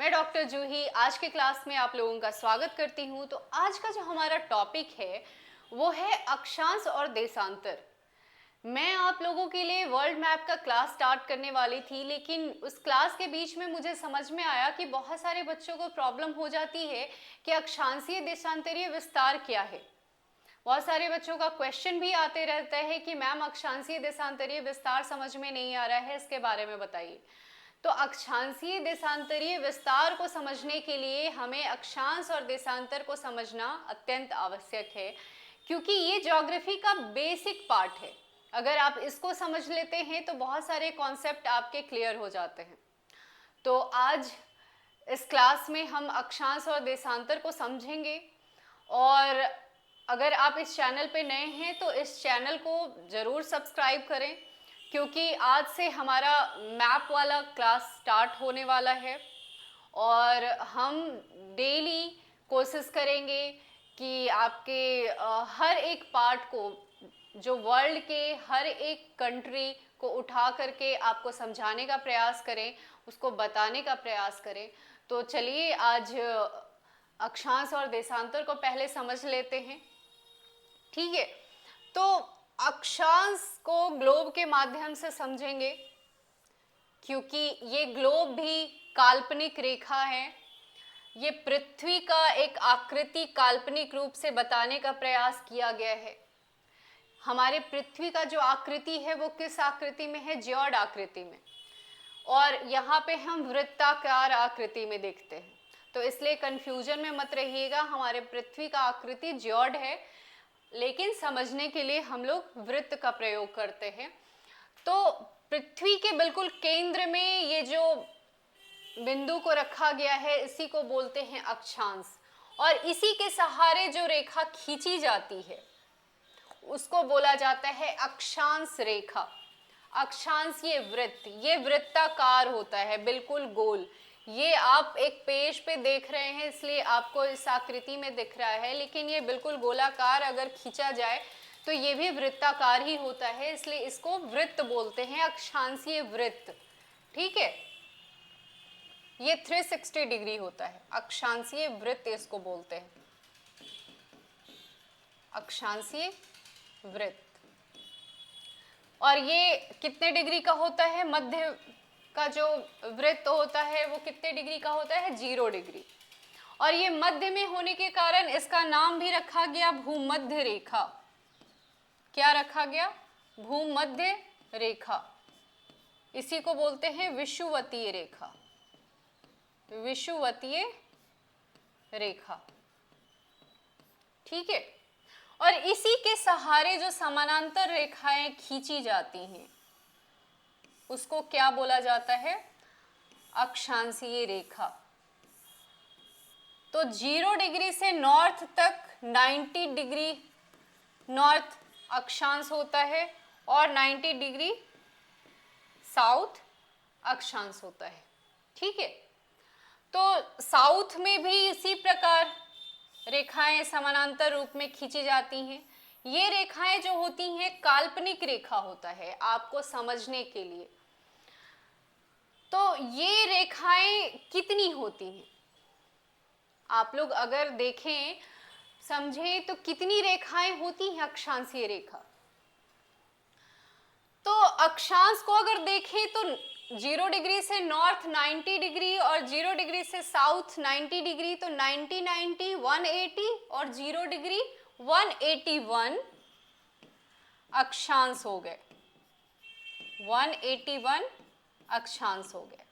मैं डॉक्टर जूही आज के क्लास में आप लोगों का स्वागत करती हूं। तो आज का जो हमारा टॉपिक है वो है अक्षांश और देशांतर। मैं आप लोगों के लिए वर्ल्ड मैप का क्लास स्टार्ट करने वाली थी, लेकिन उस क्लास के बीच में मुझे समझ में आया कि बहुत सारे बच्चों को प्रॉब्लम हो जाती है कि अक्षांशीय देशांतरीय विस्तार क्या है। बहुत सारे बच्चों का क्वेश्चन भी आते रहता है कि मैम अक्षांशीय देशांतरीय विस्तार समझ में नहीं आ रहा है, इसके बारे में बताइए। तो अक्षांशीय देशांतरीय विस्तार को समझने के लिए हमें अक्षांश और देशांतर को समझना अत्यंत आवश्यक है, क्योंकि ये ज्योग्राफी का बेसिक पार्ट है। अगर आप इसको समझ लेते हैं तो बहुत सारे कॉन्सेप्ट आपके क्लियर हो जाते हैं। तो आज इस क्लास में हम अक्षांश और देशांतर को समझेंगे। और अगर आप इस चैनल पे नए हैं तो इस चैनल को ज़रूर सब्सक्राइब करें, क्योंकि आज से हमारा मैप वाला क्लास स्टार्ट होने वाला है और हम डेली कोशिश करेंगे कि आपके हर एक पार्ट को, जो वर्ल्ड के हर एक कंट्री को उठा करके आपको समझाने का प्रयास करें, उसको बताने का प्रयास करें। तो चलिए आज अक्षांश और देशांतर को पहले समझ लेते हैं। ठीक है, तो अक्षांश को ग्लोब के माध्यम से समझेंगे, क्योंकि ये ग्लोब भी काल्पनिक रेखा है। ये पृथ्वी का एक आकृति काल्पनिक रूप से बताने का प्रयास किया गया है। हमारे पृथ्वी का जो आकृति है वो किस आकृति में है? ज्योड आकृति में। और यहाँ पे हम वृत्ताकार आकृति में देखते हैं, तो इसलिए कंफ्यूजन में मत रहिएगा। हमारे पृथ्वी का आकृति ज्योड है, लेकिन समझने के लिए हम लोग वृत्त का प्रयोग करते हैं। तो पृथ्वी के बिल्कुल केंद्र में ये जो बिंदु को रखा गया है, इसी को बोलते हैं अक्षांश। और इसी के सहारे जो रेखा खींची जाती है उसको बोला जाता है अक्षांश रेखा। अक्षांश ये वृत्ताकार होता है, बिल्कुल गोल। ये आप एक पेज पे देख रहे हैं इसलिए आपको इस आकृति में दिख रहा है, लेकिन ये बिल्कुल गोलाकार अगर खींचा जाए तो ये भी वृत्ताकार ही होता है, इसलिए इसको वृत्त बोलते हैं, अक्षांशीय वृत्त। ठीक है, ये 360 डिग्री होता है, अक्षांशीय वृत्त इसको बोलते हैं, अक्षांशीय वृत्त। और ये कितने डिग्री का होता है? मध्य का जो वृत्त होता है वो कितने डिग्री का होता है? 0 डिग्री। और ये मध्य में होने के कारण इसका नाम भी रखा गया भूमध्य रेखा। क्या रखा गया? भूमध्य रेखा। इसी को बोलते हैं विषुवतीय रेखा, विषुवतीय रेखा। ठीक है, और इसी के सहारे जो समानांतर रेखाएं खींची जाती हैं उसको क्या बोला जाता है? अक्षांशीय रेखा। तो 0 डिग्री से नॉर्थ तक 90 डिग्री नॉर्थ अक्षांश होता है और 90 डिग्री साउथ अक्षांश होता है। ठीक है, तो साउथ में भी इसी प्रकार रेखाएं समानांतर रूप में खींची जाती हैं। ये रेखाएं जो होती हैं काल्पनिक रेखा होता है आपको समझने के लिए। तो ये रेखाएं कितनी होती हैं? आप लोग अगर देखें, समझें तो कितनी रेखाएं होती हैं अक्षांशीय रेखा? तो अक्षांश को अगर देखें तो 0 डिग्री से नॉर्थ 90 डिग्री और 0 डिग्री से साउथ 90 डिग्री, तो 90 90 180 और 0 डिग्री 181 अक्षांश हो गए, 181 अक्षांश हो गए।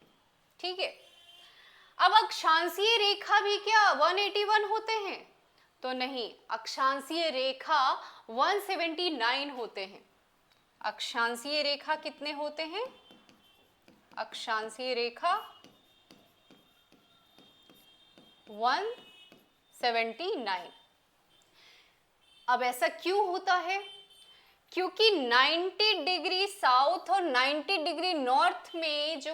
ठीक है, अब अक्षांशीय रेखा भी क्या 181 होते हैं? तो नहीं, अक्षांशीय रेखा 179 होते हैं। अक्षांशीय रेखा कितने होते हैं? अक्षांशीय रेखा 179। अब ऐसा क्यों होता है? क्योंकि 90 डिग्री साउथ और 90 डिग्री नॉर्थ में जो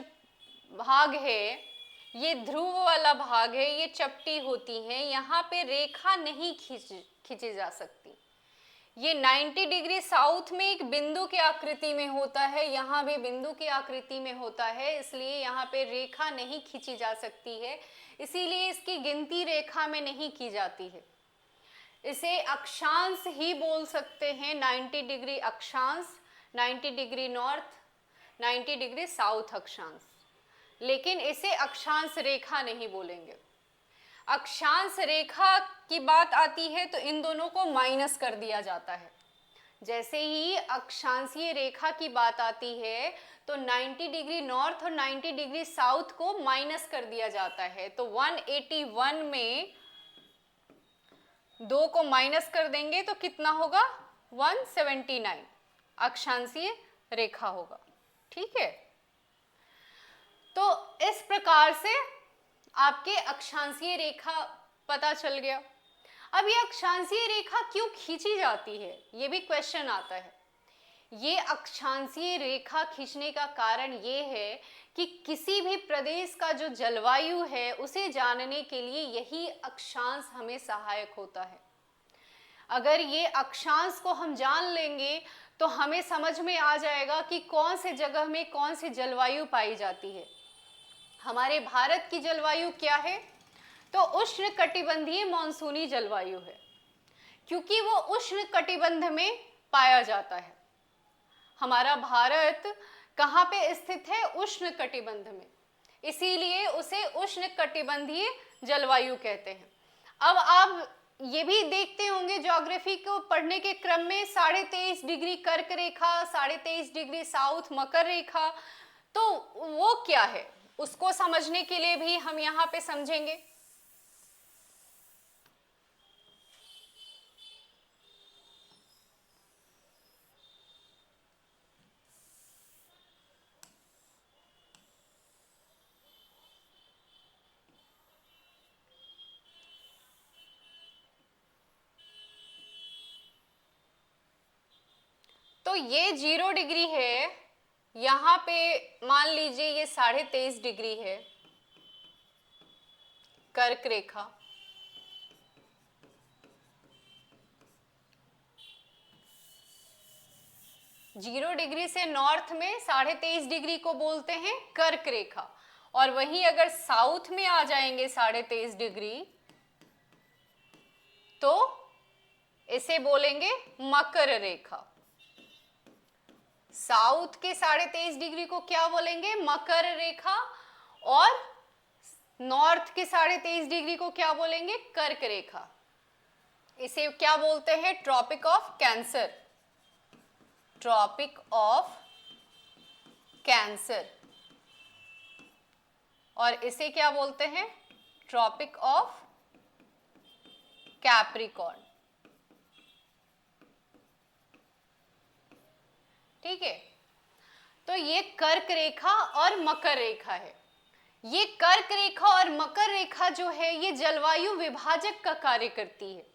भाग है, ये ध्रुव वाला भाग है, ये चपटी होती है, यहाँ पे रेखा नहीं खींची जा सकती। ये 90 डिग्री साउथ में एक बिंदु की आकृति में होता है, यहाँ भी बिंदु की आकृति में होता है, इसलिए यहाँ पे रेखा नहीं खींची जा सकती है, इसीलिए इसकी गिनती रेखा में नहीं की जाती है। इसे अक्षांश ही बोल सकते हैं, 90 डिग्री अक्षांश, 90 डिग्री नॉर्थ, 90 डिग्री साउथ अक्षांश, लेकिन इसे अक्षांश रेखा नहीं बोलेंगे। अक्षांश रेखा की बात आती है तो इन दोनों को माइनस कर दिया जाता है। जैसे ही अक्षांशीय रेखा की बात आती है तो 90 डिग्री नॉर्थ और 90 डिग्री साउथ को माइनस कर दिया जाता है। तो 181 में 2 को माइनस कर देंगे तो कितना होगा, 179 अक्षांशीय रेखा होगा। ठीक है, तो इस प्रकार से आपके अक्षांशीय रेखा पता चल गया। अब ये अक्षांशीय रेखा क्यों खींची जाती है, ये भी क्वेश्चन आता है। ये अक्षांशीय रेखा खींचने का कारण ये है कि किसी भी प्रदेश का जो जलवायु है उसे जानने के लिए यही अक्षांश हमें सहायक होता है। अगर ये अक्षांश को हम जान लेंगे तो हमें समझ में आ जाएगा कि कौन से जगह में कौन सी जलवायु पाई जाती है। हमारे भारत की जलवायु क्या है, तो उष्ण कटिबंधीय मानसूनी जलवायु है, क्योंकि वो उष्ण कटिबंध में पाया जाता है। हमारा भारत कहाँ पे स्थित है, उष्ण कटिबंध में, इसीलिए उसे उष्ण कटिबंधीय जलवायु कहते हैं। अब आप ये भी देखते होंगे ज्योग्राफी को पढ़ने के क्रम में 23.5 डिग्री कर्क रेखा, 23.5 डिग्री साउथ मकर रेखा, तो वो क्या है उसको समझने के लिए भी हम यहाँ पे समझेंगे। तो ये 0 डिग्री है, यहाँ पे मान लीजिए ये 23.5 डिग्री है कर्क रेखा, जीरो डिग्री से नॉर्थ में 23.5 डिग्री को बोलते हैं कर्क रेखा, और वहीं अगर साउथ में आ जाएंगे 23.5 डिग्री तो इसे बोलेंगे मकर रेखा। साउथ के 23.5 डिग्री को क्या बोलेंगे, मकर रेखा, और नॉर्थ के 23.5 डिग्री को क्या बोलेंगे, कर्क रेखा। इसे क्या बोलते हैं, tropic of cancer, tropic of cancer, और इसे क्या बोलते हैं, ट्रॉपिक ऑफ कैप्रिकॉर्न। ठीक है, तो ये कर्क रेखा और मकर रेखा है। ये कर्क रेखा और मकर रेखा जो है ये जलवायु विभाजक का कार्य करती है।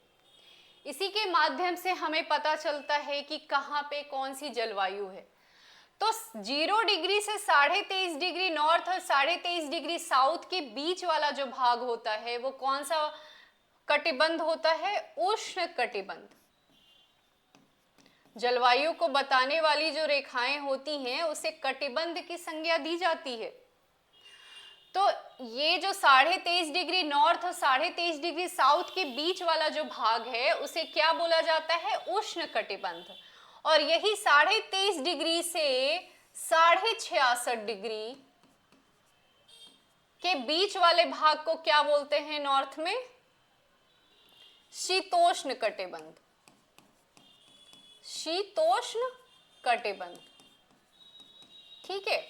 इसी के माध्यम से हमें पता चलता है कि कहाँ पे कौन सी जलवायु है। तो 0 डिग्री से 23.5 डिग्री नॉर्थ और 23.5 डिग्री साउथ के बीच वाला जो भाग होता है वो कौन सा कटिबंध होता है, उष्ण कटिबंध। जलवायु को बताने वाली जो रेखाएं होती हैं उसे कटिबंध की संज्ञा दी जाती है। तो ये जो 23.5 डिग्री नॉर्थ और 23.5 डिग्री साउथ के बीच वाला जो भाग है उसे क्या बोला जाता है, उष्ण कटिबंध। और यही 23.5 डिग्री से 66.5 डिग्री के बीच वाले भाग को क्या बोलते हैं नॉर्थ में, शीतोष्ण कटिबंध, शीतोष्ण कटिबंध। ठीक है,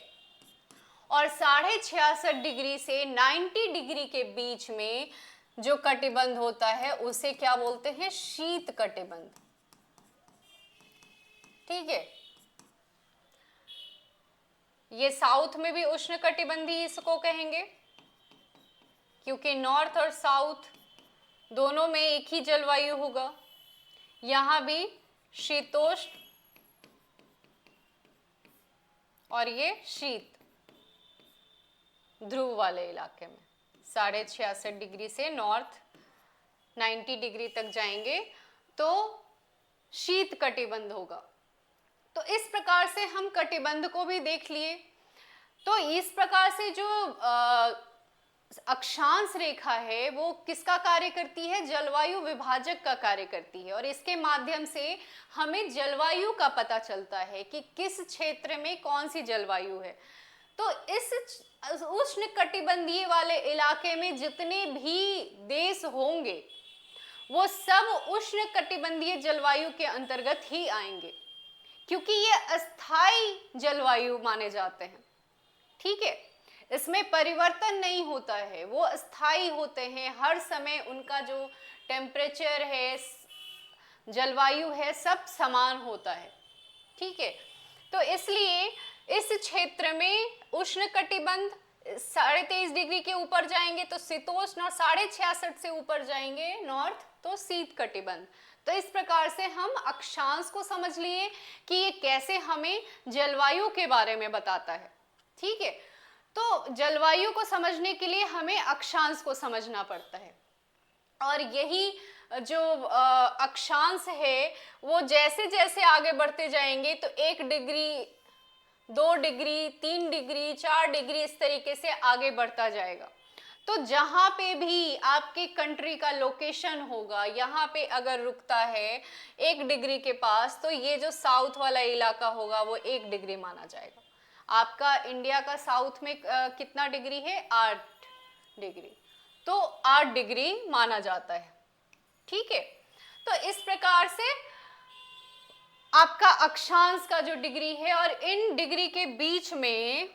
और 66.5 डिग्री से 90 डिग्री के बीच में जो कटिबंध होता है उसे क्या बोलते हैं, शीत कटिबंध। ठीक है, ये साउथ में भी उष्ण कटिबंधी इसको कहेंगे, क्योंकि नॉर्थ और साउथ दोनों में एक ही जलवायु होगा। यहां भी शीतोष्ण और ये शीत ध्रुव वाले इलाके में 66.5 डिग्री से नॉर्थ 90 डिग्री तक जाएंगे तो शीत कटिबंध होगा। तो इस प्रकार से हम कटिबंध को भी देख लिए। तो इस प्रकार से जो अक्षांश रेखा है वो किसका कार्य करती है? जलवायु विभाजक का कार्य करती है, और इसके माध्यम से हमें जलवायु का पता चलता है कि किस क्षेत्र में कौन सी जलवायु है। तो इस उष्ण कटिबंधीय वाले इलाके में जितने भी देश होंगे वो सब उष्ण कटिबंधीय जलवायु के अंतर्गत ही आएंगे, क्योंकि ये अस्थाई जलवायु माने जाते हैं। ठीक है, इसमें परिवर्तन नहीं होता है, वो अस्थाई होते हैं, हर समय उनका जो टेम्परेचर है, जलवायु है, सब समान होता है। ठीक है, तो इसलिए इस क्षेत्र में उष्ण कटिबंध 23.5 डिग्री के ऊपर जाएंगे तो शीतोष्ण, और 66.5 से ऊपर जाएंगे नॉर्थ तो शीत कटिबंध। तो इस प्रकार से हम अक्षांश को समझ लिए कि ये कैसे हमें जलवायु के बारे में बताता है। ठीक है, तो जलवायु को समझने के लिए हमें अक्षांश को समझना पड़ता है, और यही जो अक्षांश है वो जैसे जैसे आगे बढ़ते जाएंगे तो 1 डिग्री, 2 डिग्री, 3 डिग्री, 4 डिग्री इस तरीके से आगे बढ़ता जाएगा। तो जहाँ पे भी आपके कंट्री का लोकेशन होगा, यहाँ पे अगर रुकता है 1 डिग्री के पास, तो ये जो साउथ वाला इलाका होगा वो 1 डिग्री माना जाएगा। आपका इंडिया का साउथ में कितना डिग्री है? 8 डिग्री, तो 8 डिग्री माना जाता है। ठीक है, तो इस प्रकार से आपका अक्षांश का जो डिग्री है, और इन डिग्री के बीच में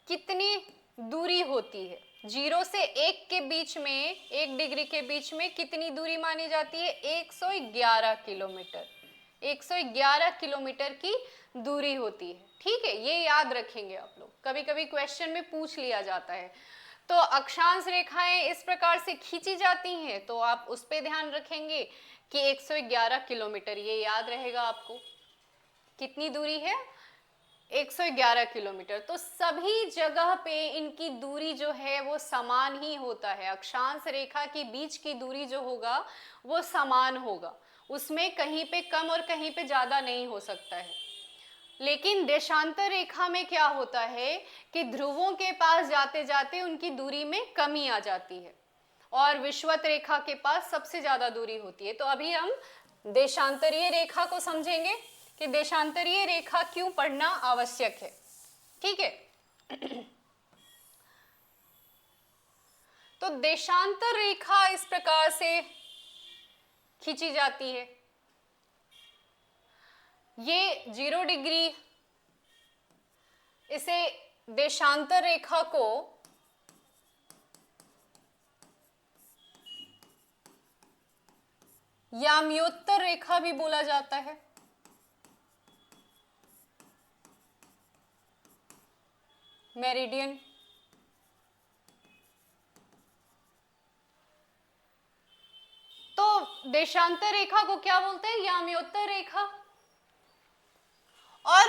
कितनी दूरी होती है? 0 से 1 के बीच में, 1 डिग्री के बीच में कितनी दूरी मानी जाती है? 111 किलोमीटर। 111 किलोमीटर की दूरी होती है। ठीक है, ये याद रखेंगे आप लोग, कभी कभी क्वेश्चन में पूछ लिया जाता है। तो अक्षांश रेखाएं इस प्रकार से खींची जाती हैं, तो आप उस पे ध्यान रखेंगे कि 111 किलोमीटर, ये याद रहेगा आपको। कितनी दूरी है? 111 किलोमीटर। तो सभी जगह पे इनकी दूरी जो है वो समान ही होता है। अक्षांश रेखा के बीच की दूरी जो होगा वो समान होगा, उसमें कहीं पे कम और कहीं पे ज़्यादा नहीं हो सकता है। लेकिन देशांतर रेखा में क्या होता है कि ध्रुवों के पास जाते जाते उनकी दूरी में कमी आ जाती है, और विषुवत रेखा के पास सबसे ज़्यादा दूरी होती है। तो अभी हम देशांतरीय रेखा को समझेंगे कि देशांतरीय रेखा क्यों पढ़ना आवश्यक है। ठीक है, तो देशांतर रेखा इस प्रकार से खींची जाती है। ये 0 डिग्री, इसे देशांतर रेखा को याम्योत्तर रेखा भी बोला जाता है। मेरिडियन। तो देशांतर रेखा को क्या बोलते हैं? याम्योत्तर रेखा। और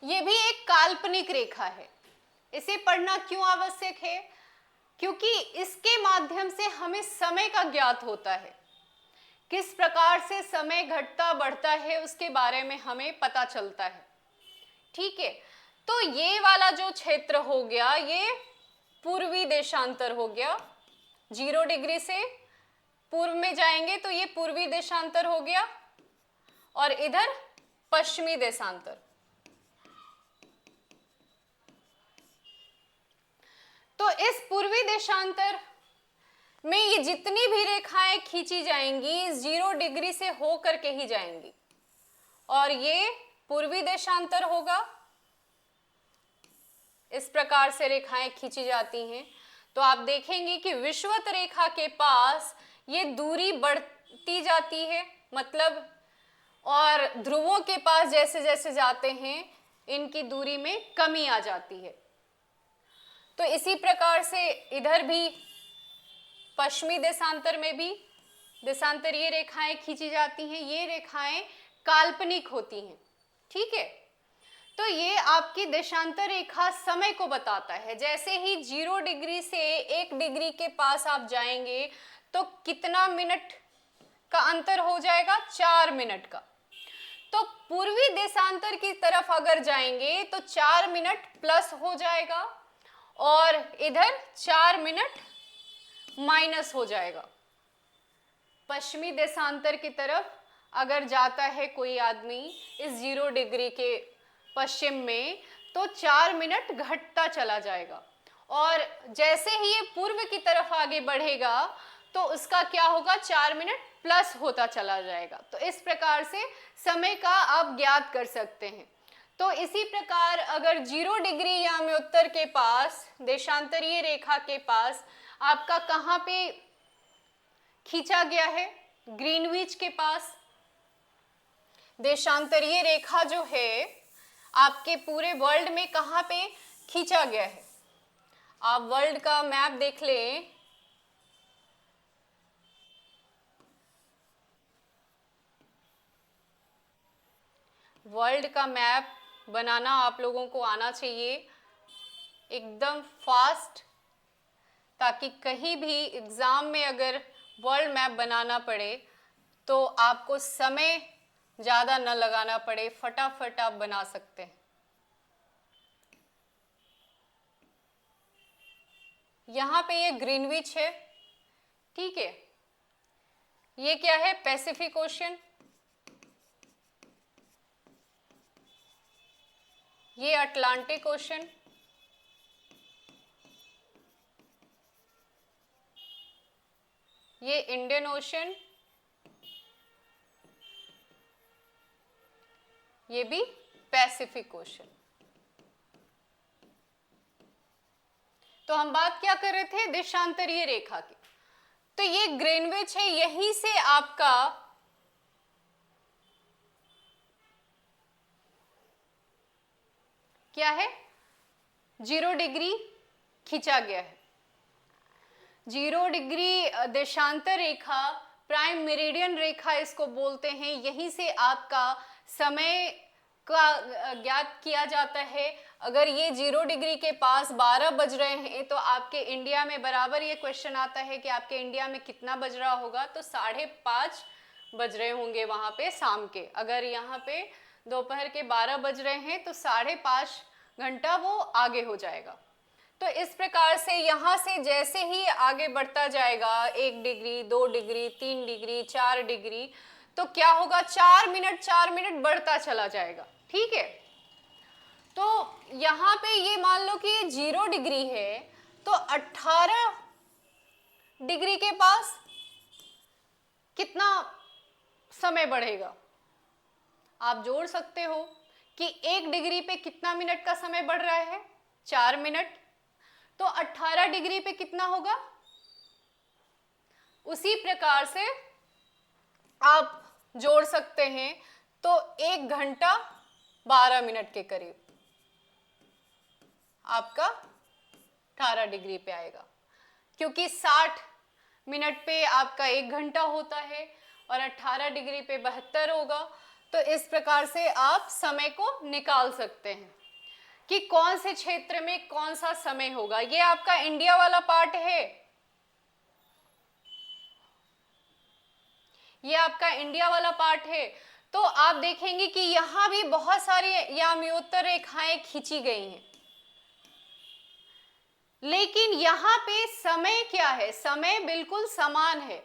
ये भी एक काल्पनिक रेखा है। इसे पढ़ना क्यों आवश्यक है? क्योंकि इसके माध्यम से हमें समय का ज्ञात होता है, किस प्रकार से समय घटता बढ़ता है उसके बारे में हमें पता चलता है। ठीक है, तो ये वाला जो क्षेत्र हो गया ये पूर्वी देशांतर हो गया। 0 डिग्री से पूर्व में जाएंगे तो ये पूर्वी देशांतर हो गया, और इधर पश्चिमी देशांतर। तो इस पूर्वी देशांतर में ये जितनी भी रेखाएं खींची जाएंगी 0 डिग्री से होकर के ही जाएंगी, और ये पूर्वी देशांतर होगा। इस प्रकार से रेखाएं खींची जाती हैं। तो आप देखेंगे कि विषुवत रेखा के पास ये दूरी बढ़ती जाती है, मतलब, और ध्रुवों के पास जैसे जैसे जाते हैं इनकी दूरी में कमी आ जाती है। तो इसी प्रकार से इधर भी पश्चिमी देशांतर में भी देशांतरीय रेखाएं खींची जाती हैं। ये रेखाएं काल्पनिक होती हैं। ठीक है, तो ये आपकी देशांतर रेखा समय को बताता है। जैसे ही 0 डिग्री से 1 डिग्री के पास आप जाएंगे तो कितना मिनट का अंतर हो जाएगा 4 मिनट का। तो पूर्वी देशांतर की तरफ अगर जाएंगे तो 4 मिनट प्लस हो जाएगा और इधर 4 मिनट माइनस हो जाएगा। पश्चिमी देशांतर की तरफ अगर जाता है कोई आदमी इस 0 डिग्री के पश्चिम में तो 4 मिनट घटता चला जाएगा और जैसे ही ये पूर्व की तरफ आगे बढ़ेगा तो उसका क्या होगा, 4 मिनट प्लस होता चला जाएगा। तो इस प्रकार से समय का आप ज्ञात कर सकते हैं। तो इसी प्रकार अगर 0 डिग्री यानी उत्तर के पास देशांतरीय रेखा के पास आपका कहाँ पे खींचा गया है, ग्रीनविच के पास देशांतरीय रेखा जो है आपके पूरे वर्ल्ड में कहाँ पे खींचा गया है। आप वर्ल्ड का मैप देख लें, वर्ल्ड का मैप बनाना आप लोगों को आना चाहिए एकदम फास्ट, ताकि कहीं भी एग्जाम में अगर वर्ल्ड मैप बनाना पड़े तो आपको समय ज़्यादा न लगाना पड़े, फटाफट आप बना सकते हैं। यहाँ पे ये ग्रीनविच है, ठीक है। ये क्या है, पैसिफिक ओशन, ये अटलांटिक ओशन, ये इंडियन ओशन, ये भी पैसिफिक ओशन। तो हम बात क्या कर रहे थे, देशांतरीय रेखा की। तो ये ग्रीनविच है, यहीं से आपका क्या है, 0 डिग्री खींचा गया है। 0 डिग्री देशांतर रेखा, प्राइम मेरिडियन रेखा इसको बोलते हैं। यहीं से आपका समय का ज्ञात किया जाता है। अगर ये 0 डिग्री के पास 12 बज रहे हैं तो आपके इंडिया में बराबर ये क्वेश्चन आता है कि आपके इंडिया में कितना बज रहा होगा, तो 5:30 बज रहे होंगे वहाँ पे शाम के। अगर यहाँ पे दोपहर के 12 बज रहे हैं तो 5:30 घंटा वो आगे हो जाएगा। तो इस प्रकार से यहाँ से जैसे ही आगे बढ़ता जाएगा 1 डिग्री, 2 डिग्री, 3 डिग्री, 4 डिग्री, तो क्या होगा, 4 मिनट बढ़ता चला जाएगा, ठीक है। तो यहाँ पे ये मान लो कि ये 0 डिग्री है, तो 18 डिग्री के पास कितना समय बढ़ेगा, आप जोड़ सकते हो कि 1 डिग्री पे कितना मिनट का समय बढ़ रहा है, 4 मिनट। तो 18 डिग्री पे कितना होगा, उसी प्रकार से आप जोड़ सकते हैं। तो 1 घंटा 12 मिनट के करीब आपका 18 डिग्री पे आएगा, क्योंकि 60 मिनट पे आपका 1 घंटा होता है और 18 डिग्री पे 72 होगा। तो इस प्रकार से आप समय को निकाल सकते हैं कि कौन से क्षेत्र में कौन सा समय होगा। ये आपका इंडिया वाला पार्ट है, ये आपका इंडिया वाला पार्ट है। तो आप देखेंगे कि यहां भी बहुत सारी याम्योत्तर रेखाएं खींची गई हैं, लेकिन यहाँ पे समय क्या है, समय बिल्कुल समान है।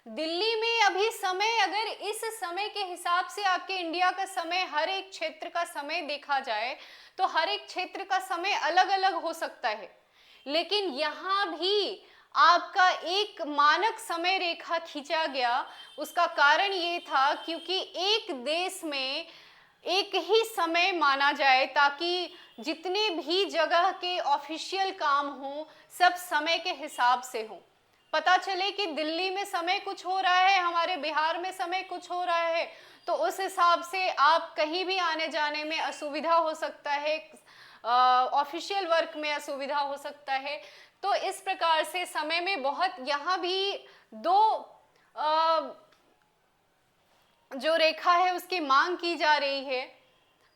दिल्ली में अभी समय, अगर इस समय के हिसाब से आपके इंडिया का समय, हर एक क्षेत्र का समय देखा जाए तो हर एक क्षेत्र का समय अलग अलग हो सकता है, लेकिन यहाँ भी आपका एक मानक समय रेखा खींचा गया। उसका कारण ये था क्योंकि एक देश में एक ही समय माना जाए, ताकि जितने भी जगह के ऑफिशियल काम हो सब समय के हिसाब से हो। पता चले कि दिल्ली में समय कुछ हो रहा है, हमारे बिहार में समय कुछ हो रहा है, तो उस हिसाब से आप कहीं भी आने जाने में असुविधा हो सकता है, ऑफिशियल वर्क में असुविधा हो सकता है। तो इस प्रकार से समय में बहुत, यहाँ भी दो जो रेखा है उसकी मांग की जा रही है,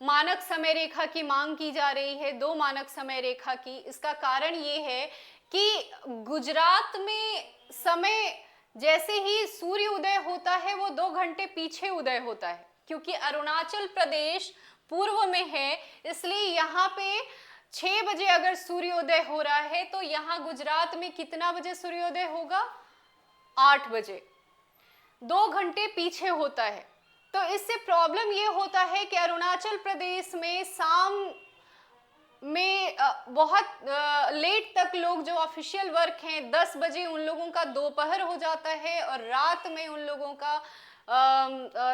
मानक समय रेखा की मांग की जा रही है, 2 मानक समय रेखा की। इसका कारण ये है कि गुजरात में समय जैसे ही सूर्य उदय होता है वो 2 घंटे पीछे उदय होता है, क्योंकि अरुणाचल प्रदेश पूर्व में है, इसलिए यहाँ पे 6 बजे अगर सूर्योदय हो रहा है तो यहाँ गुजरात में कितना बजे सूर्योदय होगा? 8 बजे। 2 घंटे पीछे होता है। तो इससे प्रॉब्लम ये होता है कि अरुणाचल प्रदेश में शाम में बहुत लेट तक लोग जो ऑफिशियल वर्क हैं 10 बजे उन लोगों का दोपहर हो जाता है और रात में उन लोगों का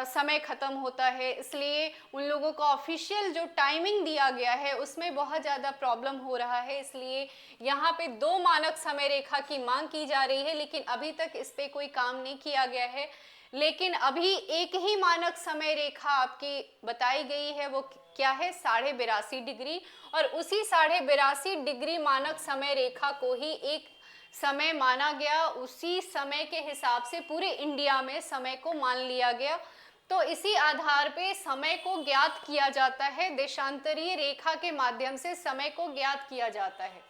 समय ख़त्म होता है, इसलिए उन लोगों का ऑफिशियल जो टाइमिंग दिया गया है उसमें बहुत ज़्यादा प्रॉब्लम हो रहा है। इसलिए यहाँ पे 2 मानक समय रेखा की मांग की जा रही है, लेकिन अभी तक इस पे कोई काम नहीं किया गया है। लेकिन अभी एक ही मानक समय रेखा आपकी बताई गई है, वो क्या है? 82.5 डिग्री। और उसी 82.5 डिग्री मानक समय रेखा को ही एक समय माना गया, उसी समय के हिसाब से पूरे इंडिया में समय को मान लिया गया। तो इसी आधार पे समय को ज्ञात किया जाता है, देशांतरीय रेखा के माध्यम से समय को ज्ञात किया जाता है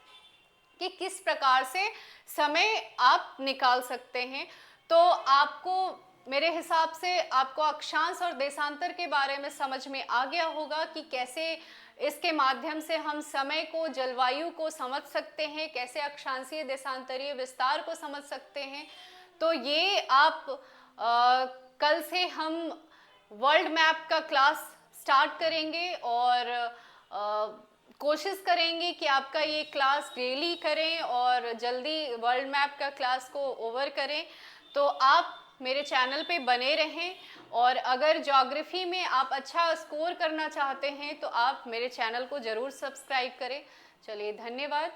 कि किस प्रकार से समय आप निकाल सकते हैं। तो आपको मेरे हिसाब से आपको अक्षांश और देशांतर के बारे में समझ में आ गया होगा कि कैसे इसके माध्यम से हम समय को, जलवायु को समझ सकते हैं, कैसे अक्षांशीय देशांतरीय विस्तार को समझ सकते हैं। तो ये आप कल से हम वर्ल्ड मैप का क्लास स्टार्ट करेंगे और कोशिश करेंगे कि आपका ये क्लास डेली करें और जल्दी वर्ल्ड मैप का क्लास को ओवर करें। तो आप मेरे चैनल पे बने रहें, और अगर ज्योग्राफी में आप अच्छा स्कोर करना चाहते हैं तो आप मेरे चैनल को ज़रूर सब्सक्राइब करें। चलिए, धन्यवाद।